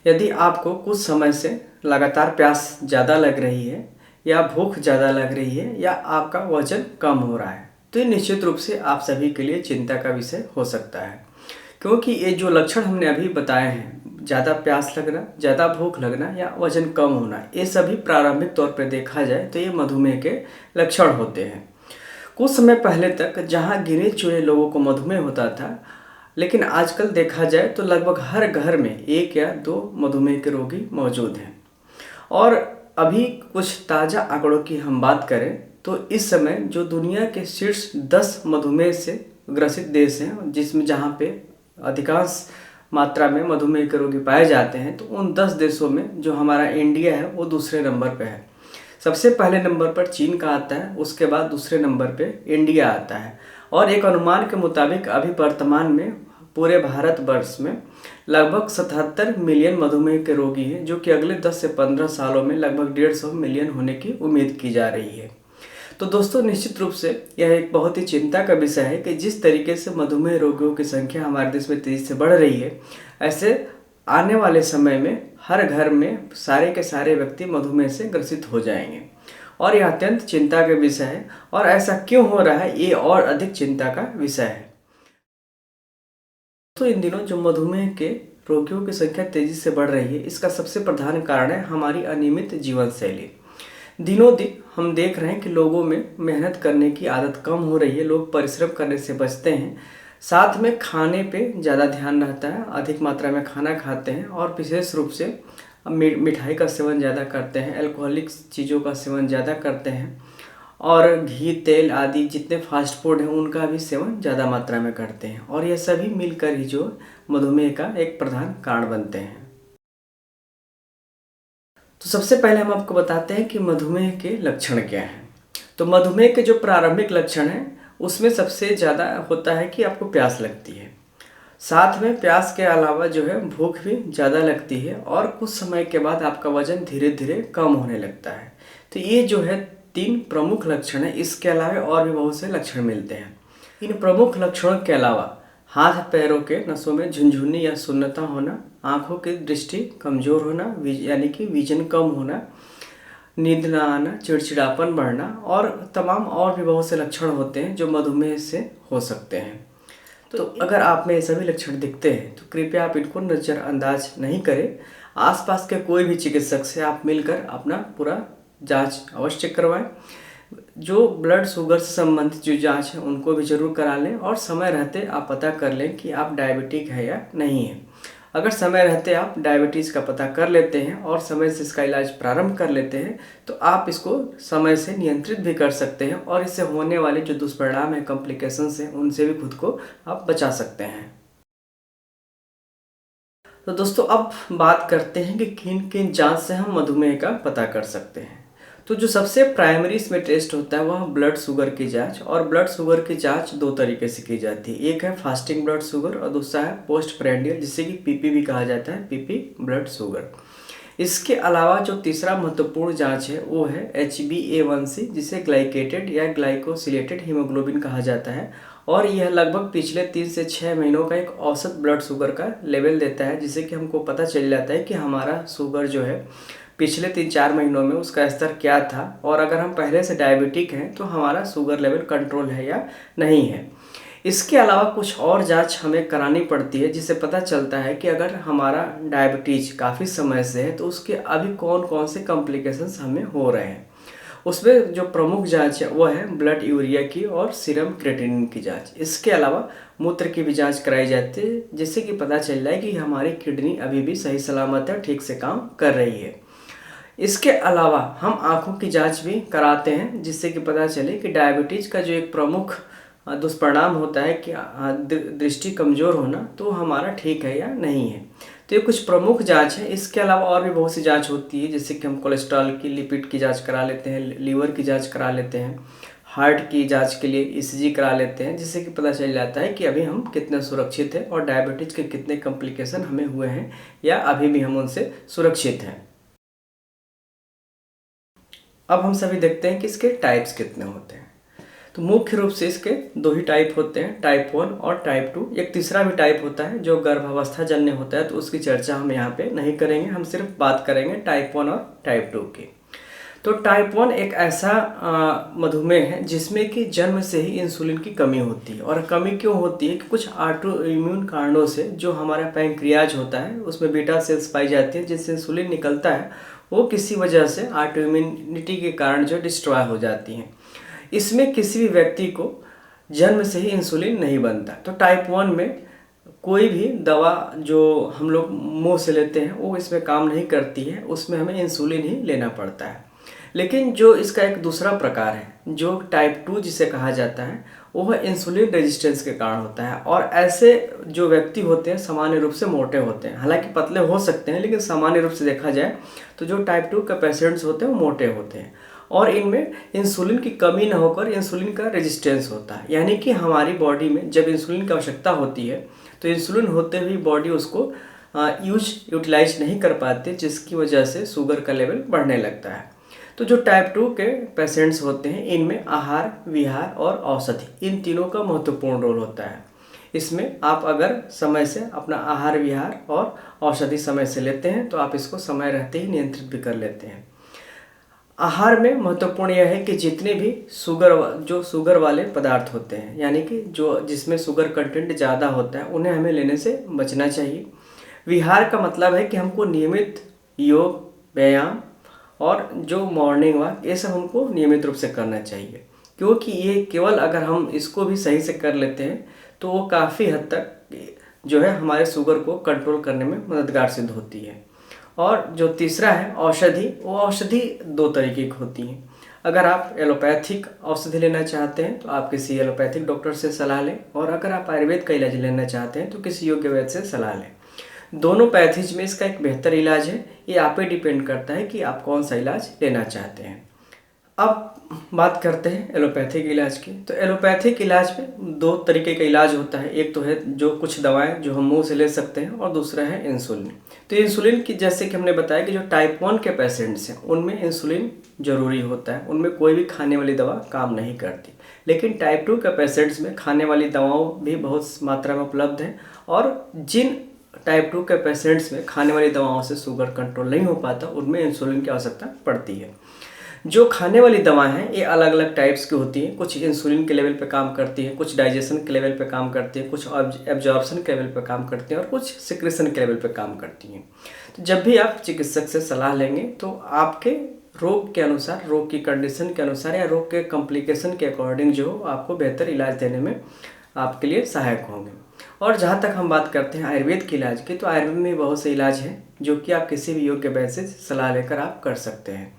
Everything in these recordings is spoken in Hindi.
यदि आपको कुछ समय से लगातार प्यास ज़्यादा लग रही है या भूख ज़्यादा लग रही है या आपका वजन कम हो रहा है, तो ये निश्चित रूप से आप सभी के लिए चिंता का विषय हो सकता है। क्योंकि ये जो लक्षण हमने अभी बताए हैं, ज़्यादा प्यास लगना, ज़्यादा भूख लगना या वजन कम होना, ये सभी प्रारंभिक तौर पर देखा जाए तो ये मधुमेह के लक्षण होते हैं। कुछ समय पहले तक जहाँ गिने चुने लोगों को मधुमेह होता था, लेकिन आजकल देखा जाए तो लगभग हर घर में एक या दो मधुमेह के रोगी मौजूद हैं। और अभी कुछ ताज़ा आंकड़ों की हम बात करें तो इस समय जो दुनिया के शीर्ष 10 मधुमेह से ग्रसित देश हैं, जिसमें जहाँ पे अधिकांश मात्रा में मधुमेह के रोगी पाए जाते हैं, तो उन 10 देशों में जो हमारा इंडिया है वो दूसरे नंबर पे है। सबसे पहले नंबर पर चीन का आता है, उसके बाद दूसरे नंबर पे इंडिया आता है। और एक अनुमान के मुताबिक अभी वर्तमान में पूरे भारतवर्ष में लगभग 77 मिलियन मधुमेह के रोगी हैं, जो कि अगले 10 से 15 सालों में लगभग 150 मिलियन होने की उम्मीद की जा रही है। तो दोस्तों, निश्चित रूप से यह एक बहुत ही चिंता का विषय है कि जिस तरीके से मधुमेह रोगियों की संख्या हमारे देश में तेज़ी से बढ़ रही है, ऐसे आने वाले समय में हर घर में सारे के सारे व्यक्ति मधुमेह से ग्रसित हो जाएंगे और यह अत्यंत चिंता का विषय है। और ऐसा क्यों हो रहा है, ये और अधिक चिंता का विषय है। तो इन दिनों जो मधुमेह के रोगियों की संख्या तेजी से बढ़ रही है, इसका सबसे प्रधान कारण है हमारी अनियमित जीवन शैली। दिनों दिन हम देख रहे हैं कि लोगों में मेहनत करने की आदत कम हो रही है, लोग परिश्रम करने से बचते हैं, साथ में खाने पे ज़्यादा ध्यान रहता है, अधिक मात्रा में खाना खाते हैं और विशेष रूप से मिठाई का सेवन ज़्यादा करते हैं, अल्कोहलिक चीज़ों का सेवन ज़्यादा करते हैं और घी तेल आदि जितने फास्ट फूड हैं उनका भी सेवन ज़्यादा मात्रा में करते हैं। और यह सभी मिलकर ही जो मधुमेह का एक प्रधान कारण बनते हैं। तो सबसे पहले हम आपको बताते हैं कि मधुमेह के लक्षण क्या हैं। तो मधुमेह के जो प्रारंभिक लक्षण हैं उसमें सबसे ज़्यादा होता है कि आपको प्यास लगती है, साथ में प्यास के अलावा जो है भूख भी ज़्यादा लगती है और कुछ समय के बाद आपका वजन धीरे धीरे कम होने लगता है। तो ये जो है 3 प्रमुख लक्षण है। इसके अलावा और भी बहुत से लक्षण मिलते हैं। इन प्रमुख लक्षणों के अलावा हाथ पैरों के नसों में झुनझुनी या सुन्नता होना, आँखों की दृष्टि कमज़ोर होना यानी कि विजन कम होना, नींद न आना, चिड़चिड़ापन बढ़ना और तमाम और भी बहुत से लक्षण होते हैं जो मधुमेह से हो सकते हैं। तो अगर आप में ये सभी लक्षण दिखते हैं तो कृपया आप इनको नज़रअंदाज नहीं करें। आसपास के कोई भी चिकित्सक से आप मिलकर अपना पूरा जांच अवश्य करवाएं। जो ब्लड शुगर से संबंधित जो जांच है उनको भी जरूर करा लें और समय रहते आप पता कर लें कि आप डायबिटिक है या नहीं है। अगर समय रहते आप डायबिटीज़ का पता कर लेते हैं और समय से इसका इलाज प्रारंभ कर लेते हैं तो आप इसको समय से नियंत्रित भी कर सकते हैं और इससे होने वाले जो दुष्परिणाम है, कॉम्प्लिकेशंस हैं, उनसे भी खुद को आप बचा सकते हैं। तो दोस्तों, अब बात करते हैं कि किन किन जांच से हम मधुमेह का पता कर सकते हैं। तो जो सबसे प्राइमरी इसमें टेस्ट होता है वह ब्लड शुगर की जांच। और ब्लड शुगर की जांच 2 तरीके से की जाती है। एक है फास्टिंग ब्लड शुगर और दूसरा है पोस्ट प्रेंडियल, जिसे कि पीपी भी कहा जाता है, पीपी ब्लड शुगर। इसके अलावा जो तीसरा महत्वपूर्ण जांच है वो है HbA1c, जिसे ग्लाइकेटेड या ग्लाइकोसिलेटेड हीमोग्लोबिन कहा जाता है। और यह लगभग पिछले 3 से 6 महीनों का एक औसत ब्लड शुगर का लेवल देता है, जिससे कि हमको पता चल जाता है कि हमारा शुगर जो है पिछले 3-4 महीनों में उसका स्तर क्या था और अगर हम पहले से डायबिटिक हैं तो हमारा शुगर लेवल कंट्रोल है या नहीं है। इसके अलावा कुछ और जांच हमें करानी पड़ती है, जिससे पता चलता है कि अगर हमारा डायबिटीज़ काफ़ी समय से है तो उसके अभी कौन कौन से कॉम्प्लिकेशंस हमें हो रहे हैं। उसमें जो प्रमुख जांच है वो है ब्लड यूरिया की और सीरम क्रेटिनिन की जांच। इसके अलावा मूत्र की भी जांच कराई जाती है, जिससे कि पता चल जाए कि हमारी किडनी अभी भी सही सलामत है, ठीक से काम कर रही है। इसके अलावा हम आँखों की जांच भी कराते हैं, जिससे कि पता चले कि डायबिटीज़ का जो एक प्रमुख दुष्परिणाम होता है कि दृष्टि कमज़ोर होना, तो हमारा ठीक है या नहीं है। तो ये कुछ प्रमुख जांच है। इसके अलावा और भी बहुत सी जांच होती है, जैसे कि हम कोलेस्ट्रॉल की, लिपिड की जांच करा लेते हैं, लीवर की जांच करा लेते हैं, हार्ट की जांच के लिए ECG करा लेते हैं, जिससे कि पता चल जाता है कि अभी हम कितने सुरक्षित हैं और डायबिटीज़ के कितने कॉम्प्लिकेशन हमें हुए हैं या अभी भी हम उनसे सुरक्षित हैं। अब हम सभी देखते हैं कि इसके टाइप्स कितने होते हैं। तो मुख्य रूप से इसके दो ही टाइप होते हैं, टाइप 1 और टाइप 2। एक तीसरा भी टाइप होता है जो गर्भावस्था जन्य होता है, तो उसकी चर्चा हम यहाँ पे नहीं करेंगे, हम सिर्फ बात करेंगे टाइप 1 और टाइप 2 की। तो टाइप 1 एक ऐसा मधुमेह है जिसमें कि जन्म से ही इंसुलिन की कमी होती है। और कमी क्यों होती है कि कुछ ऑटो इम्यून कारणों से जो हमारा पैंक्रियाज होता है उसमें बीटा सेल्स पाई जाती है, जिससे इंसुलिन निकलता है, वो किसी वजह से ऑटो इम्यूनिटी के कारण जो डिस्ट्रॉय हो जाती हैं। इसमें किसी भी व्यक्ति को जन्म से ही इंसुलिन नहीं बनता। तो टाइप 1 में कोई भी दवा जो हम लोग मुंह से लेते हैं वो इसमें काम नहीं करती है, उसमें हमें इंसुलिन ही लेना पड़ता है। लेकिन जो इसका एक दूसरा प्रकार है जो टाइप 2 जिसे कहा जाता है, वो इंसुलिन रेजिस्टेंस के कारण होता है। और ऐसे जो व्यक्ति होते हैं सामान्य रूप से मोटे होते हैं, हालांकि पतले हो सकते हैं, लेकिन सामान्य रूप से देखा जाए तो जो टाइप 2 के पेशेंट्स होते हैं वो मोटे होते हैं। और इनमें इंसुलिन की कमी न होकर इंसुलिन का रेजिस्टेंस होता है, यानी कि हमारी बॉडी में जब इंसुलिन की आवश्यकता होती है तो इंसुलिन होते हुए बॉडी उसको यूटिलाइज नहीं कर पाती, जिसकी वजह से शुगर का लेवल बढ़ने लगता है। तो जो टाइप 2 के पेशेंट्स होते हैं इनमें आहार, विहार और औषधि, इन तीनों का महत्वपूर्ण रोल होता है। इसमें आप अगर समय से अपना आहार, विहार और औषधि समय से लेते हैं तो आप इसको समय रहते ही नियंत्रित भी कर लेते हैं। आहार में महत्वपूर्ण यह है कि जितने भी शुगर वाले पदार्थ होते हैं, यानी कि जो जिसमें शुगर कंटेंट ज़्यादा होता है, उन्हें हमें लेने से बचना चाहिए। विहार का मतलब है कि हमको नियमित योग, व्यायाम और जो मॉर्निंग वॉक, ये सब हमको नियमित रूप से करना चाहिए, क्योंकि ये केवल अगर हम इसको भी सही से कर लेते हैं तो वो काफ़ी हद तक जो है हमारे शुगर को कंट्रोल करने में मददगार सिद्ध होती है। और जो तीसरा है औषधि, वो औषधि दो तरीके की होती हैं। अगर आप एलोपैथिक औषधि लेना चाहते हैं तो आप किसी एलोपैथिक डॉक्टर से सलाह लें, और अगर आप आयुर्वेद का इलाज लेना चाहते हैं तो किसी योग्य वैद्य से सलाह लें। दोनों पैथेज में इसका एक बेहतर इलाज है, ये आप पे डिपेंड करता है कि आप कौन सा इलाज लेना चाहते हैं। अब बात करते हैं एलोपैथिक इलाज की। तो एलोपैथिक इलाज में दो तरीके का इलाज होता है, एक तो है जो कुछ दवाएं जो हम मुंह से ले सकते हैं, और दूसरा है इंसुलिन। तो इंसुलिन की जैसे कि हमने बताया कि जो टाइप 1 के पेशेंट्स हैं उनमें इंसुलिन जरूरी होता है, उनमें कोई भी खाने वाली दवा काम नहीं करती। लेकिन टाइप 2 के पेशेंट्स में खाने वाली दवाओं भी बहुत मात्रा में उपलब्ध हैं, और जिन टाइप 2 के पेशेंट्स में खाने वाली दवाओं से शुगर कंट्रोल नहीं हो पाता उनमें इंसुलिन की आवश्यकता पड़ती है। जो खाने वाली दवाएं हैं ये अलग अलग टाइप्स की होती हैं, कुछ इंसुलिन के लेवल पे काम करती हैं, कुछ डाइजेशन के लेवल पे काम करती हैं, कुछ एब्जॉर्प्शन के लेवल पे काम करती हैं, और कुछ सिक्रेशन के लेवल पे काम करती हैं। तो जब भी आप चिकित्सक से सलाह लेंगे तो आपके रोग के अनुसार, रोग की कंडीशन के अनुसार या रोग के कॉम्प्लिकेशन के अकॉर्डिंग जो आपको बेहतर इलाज देने में आपके लिए सहायक होंगे। और जहाँ तक हम बात करते हैं आयुर्वेद के इलाज की, तो आयुर्वेद में बहुत से इलाज हैं जो कि आप किसी भी योग्य वैद्य से सलाह लेकर आप कर सकते हैं।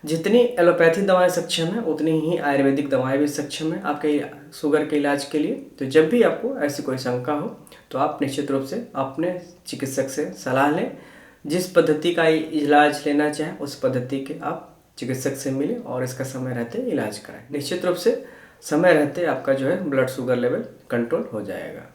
जितनी एलोपैथी दवाएं सक्षम हैं उतनी ही आयुर्वेदिक दवाएं भी सक्षम हैं आपके शुगर के इलाज के लिए। तो जब भी आपको ऐसी कोई शंका हो तो आप निश्चित रूप से अपने चिकित्सक से सलाह लें। जिस पद्धति का इलाज लेना चाहें उस पद्धति के आप चिकित्सक से मिलें और इसका समय रहते इलाज कराएं। निश्चित रूप से समय रहते आपका जो है ब्लड शुगर लेवल कंट्रोल हो जाएगा।